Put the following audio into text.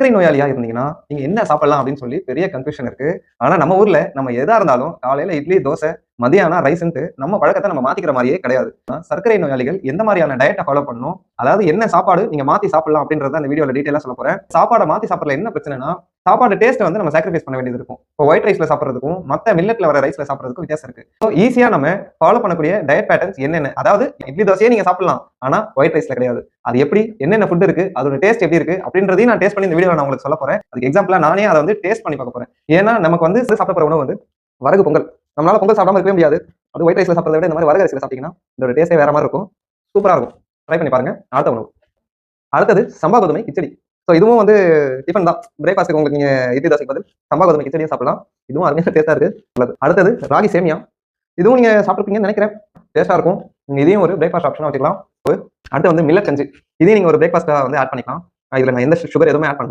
சர்க்கரை நோயாளியா இருந்தீங்கன்னா நீங்க என்ன சாப்பிடலாம் அப்படின்னு சொல்லி பெரிய கன்ஃபியூஷன் இருக்கு. ஆனா நம்ம ஊர்ல நம்ம எதா இருந்தாலும் காலையில இட்லி, தோசை, மதியானம் ரைஸ்ன்ட்டு நம்ம பழக்கத்தை நம்ம மாத்திக்கிற மாதிரியே கிடையாது. சர்க்கரை நோயாளிகள் எந்த மாதிரியான டயட்டை ஃபாலோ பண்ணணும், அதாவது என்ன சாப்பாடு நீங்க மாத்தி சாப்பிடலாம் அப்படின்றத அந்த வீடியோல டீடைலா சொல்ல போறேன். சாப்பாடை மாத்தி சாப்பிடல என்ன பிரச்சனைனா, சாப்பாடு டேஸ்ட் வந்து நம்ம சாக்ரிஃபைஸ் பண்ண வேண்டியது இருக்கும். இப்போ ஒயிட் ரைஸ்ல சாப்பிடுறதுக்கும் மத்த மில்லட்ல வர ரைஸ்ல சாப்பிடுறதுக்கும் வித்தியாசம் இருக்கு. ஸோ ஈஸியா நம்ம ஃபாலோ பண்ணக்கூடிய டயட் பேட்டர்ன்ஸ் என்னென்ன, அதாவது இட்லி தோசையே நீங்க சாப்பிடலாம், ஆனா ஒயிட் ரைஸ்ல கிடையாது. அது எப்படி, என்னென்ன ஃபுட் இருக்கு, அதோட டேஸ்ட் எப்படி இருக்கு அப்படின்றதையும் நான் டேஸ்ட் பண்ணி இந்த வீடியோல நான் உங்களுக்கு சொல்ல போறேன். அதுக்கு எக்ஸாம்பிளா நானே அதை வந்து டேஸ்ட் பண்ணி பார்க்க போறேன். ஏன்னா நமக்கு வந்து சாப்பிட போற உணவு வந்து வரகு பொங்கல். நம்மளால பொங்கல் சாப்பிடாம இருக்கவே முடியாது. அது ஒயிட் ரைஸ்ல சாப்பிடுறத விட இந்த மாதிரி வரகு அரிசியில சாப்பிட்டீங்கன்னா இதோட டேஸ்டே வேற மாதிரி இருக்கும். சூப்பரா இருக்கும். ட்ரை பண்ணி பாருங்க. அடுத்த உணவு, அடுத்தது சம்பா கோதுமை கிச்சடி. ஸோ இதுவும் வந்து டிஃபன் தான். பிரேக்ஃபாஸ்ட்டுக்கு உங்களுக்கு நீங்க இட்லி தோசைக்கு பதில் சம்பா கோதுமை கிச்சடியும் சாப்பிடலாம். இதுவும் அருமையான டேஸ்டா இருக்கு. நல்லது. அடுத்தது ராகி சேமியா. இதுவும் நீங்க சாப்பிட்டுருப்பீங்கன்னு நினைக்கிறேன். டேஸ்டா இருக்கும். நீங்க இதையும் ஒரு பிரேக்ஃபாஸ்ட் ஆப்ஷனா வச்சுக்கலாம். அடுத்து வந்து மில்லட் கஞ்சி. இதையும் நீங்க ஒரு பிரேக்ஃபாஸ்ட்டா வந்து ஆட் பண்ணிக்கலாம். இதுல நான் எந்த சுகர் எதுவுமே ஆட் பண்ணல.